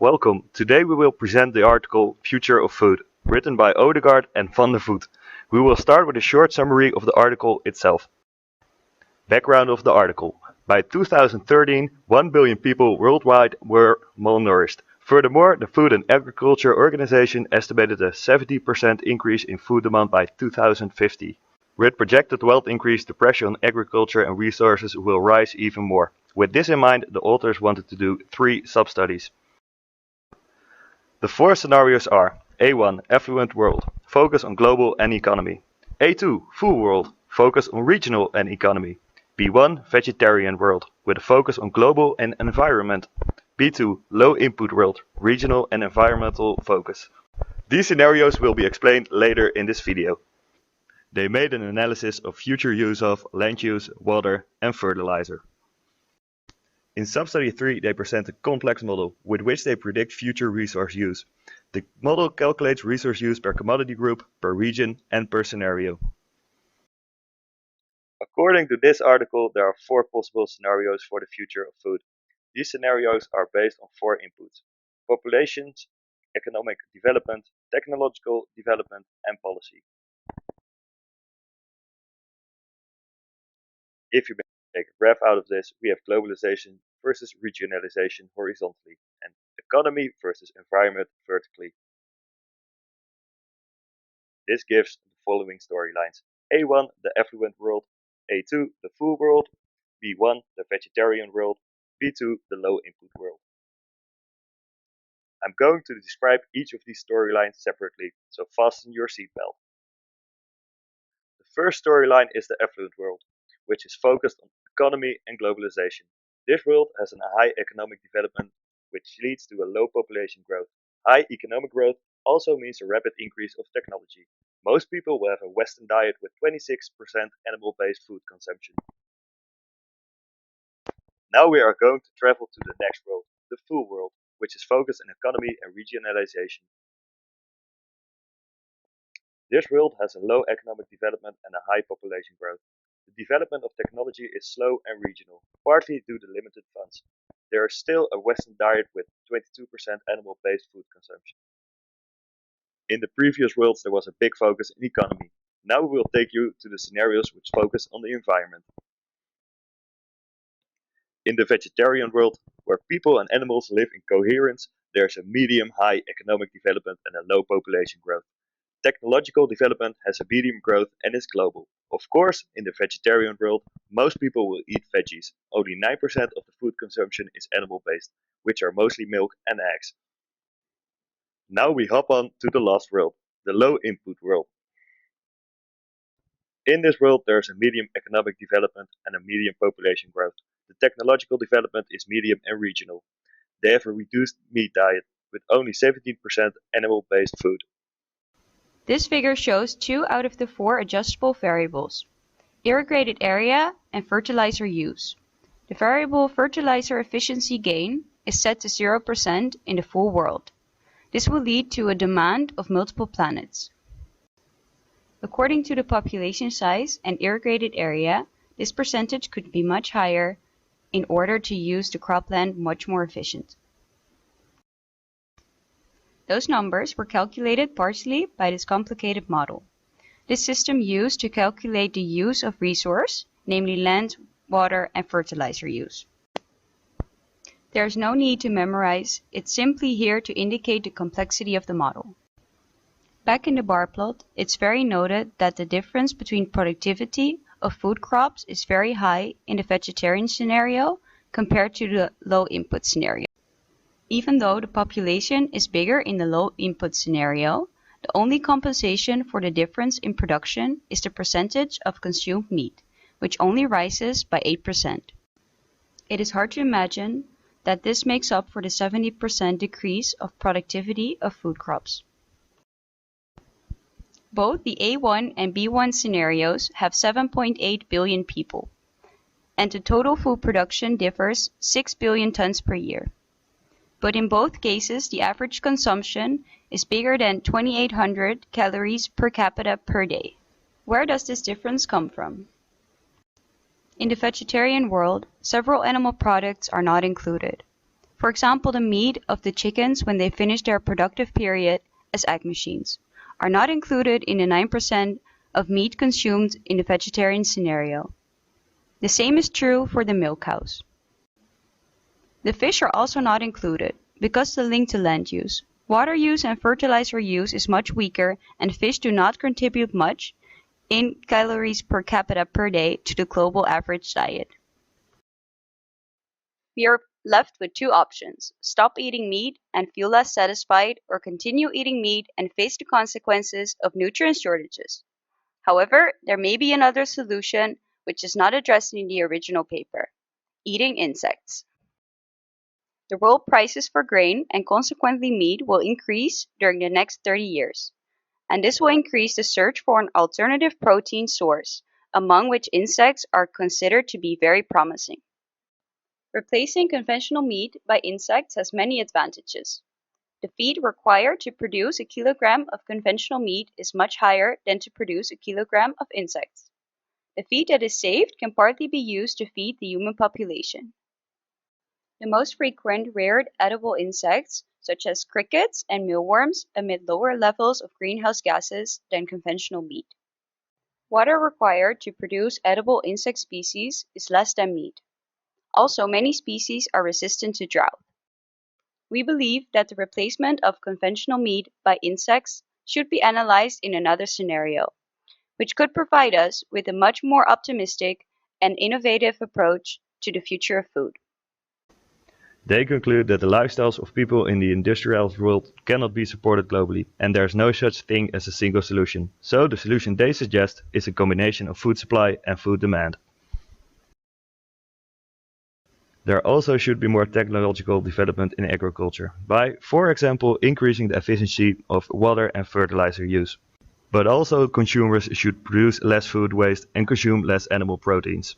Welcome. Today we will present the article Future of Food, written by Odegaard and Van der Voet. We will start with a short summary of the article itself. Background of the article. By 2013, 1 billion people worldwide were malnourished. Furthermore, the Food and Agriculture Organization estimated a 70% increase in food demand by 2050. With projected wealth increase, the pressure on agriculture and resources will rise even more. With this in mind, the authors wanted to do 3 sub-studies. The 4 scenarios are: A1, affluent world, focus on global and economy. A2, full world, focus on regional and economy. B1, vegetarian world, with a focus on global and environment. B2, low input world, regional and environmental focus. These scenarios will be explained later in this video. They made an analysis of future use of land use, water and fertilizer. In sub-study 3, they present a complex model with which they predict future resource use. The model calculates resource use per commodity group, per region and per scenario. According to this article, there are 4 possible scenarios for the future of food. These scenarios are based on 4 inputs: populations, economic development, technological development and policy. If you make a graph out of this, we have globalization versus regionalization horizontally, and economy versus environment vertically. This gives the following storylines: A1, the affluent world, A2, the full world, B1, the vegetarian world, B2, the low input world. I'm going to describe each of these storylines separately, so fasten your seatbelt. The first storyline is the affluent world, which is focused on economy and globalization. This world has a high economic development, which leads to a low population growth. High economic growth also means a rapid increase of technology. Most people will have a Western diet with 26% animal-based food consumption. Now we are going to travel to the next world, the full world, which is focused on economy and regionalization. This world has a low economic development and a high population growth. The development of technology is slow and regional, partly due to limited funds. There is still a Western diet with 22% animal-based food consumption. In the previous worlds there was a big focus on economy. Now we will take you to the scenarios which focus on the environment. In the vegetarian world, where people and animals live in coherence, there is a medium-high economic development and a low population growth. Technological development has a medium growth and is global. Of course, in the vegetarian world, most people will eat veggies. Only 9% of the food consumption is animal-based, which are mostly milk and eggs. Now we hop on to the last world, the low input world. In this world, there is a medium economic development and a medium population growth. The technological development is medium and regional. They have a reduced meat diet, with only 17% animal-based food. This figure shows 2 out of the 4 adjustable variables: irrigated area and fertilizer use. The variable fertilizer efficiency gain is set to 0% in the full world. This will lead to a demand of multiple planets. According to the population size and irrigated area, this percentage could be much higher in order to use the cropland much more efficient. Those numbers were calculated partially by this complicated model. This system used to calculate the use of resource, namely land, water and fertilizer use. There is no need to memorize, it's simply here to indicate the complexity of the model. Back in the bar plot, it's very noted that the difference between productivity of food crops is very high in the vegetarian scenario compared to the low input scenario. Even though the population is bigger in the low input scenario, the only compensation for the difference in production is the percentage of consumed meat, which only rises by 8%. It is hard to imagine that this makes up for the 70% decrease of productivity of food crops. Both the A1 and B1 scenarios have 7.8 billion people, and the total food production differs 6 billion tons per year. But in both cases, the average consumption is bigger than 2,800 calories per capita per day. Where does this difference come from? In the vegetarian world, several animal products are not included. For example, the meat of the chickens when they finish their productive period as egg machines are not included in the 9% of meat consumed in the vegetarian scenario. The same is true for the milk cows. The fish are also not included because the link to land use. Water use and fertilizer use is much weaker, and fish do not contribute much in calories per capita per day to the global average diet. We are left with two options: stop eating meat and feel less satisfied, or continue eating meat and face the consequences of nutrient shortages. However, there may be another solution which is not addressed in the original paper: eating insects. The world prices for grain and consequently meat will increase during the next 30 years, and this will increase the search for an alternative protein source, among which insects are considered to be very promising. Replacing conventional meat by insects has many advantages. The feed required to produce a kilogram of conventional meat is much higher than to produce a kilogram of insects. The feed that is saved can partly be used to feed the human population. The most frequent reared edible insects, such as crickets and mealworms, emit lower levels of greenhouse gases than conventional meat. Water required to produce edible insect species is less than meat. Also, many species are resistant to drought. We believe that the replacement of conventional meat by insects should be analyzed in another scenario, which could provide us with a much more optimistic and innovative approach to the future of food. They conclude that the lifestyles of people in the industrialized world cannot be supported globally, and there is no such thing as a single solution. So the solution they suggest is a combination of food supply and food demand. There also should be more technological development in agriculture by, for example, increasing the efficiency of water and fertilizer use. But also consumers should produce less food waste and consume less animal proteins.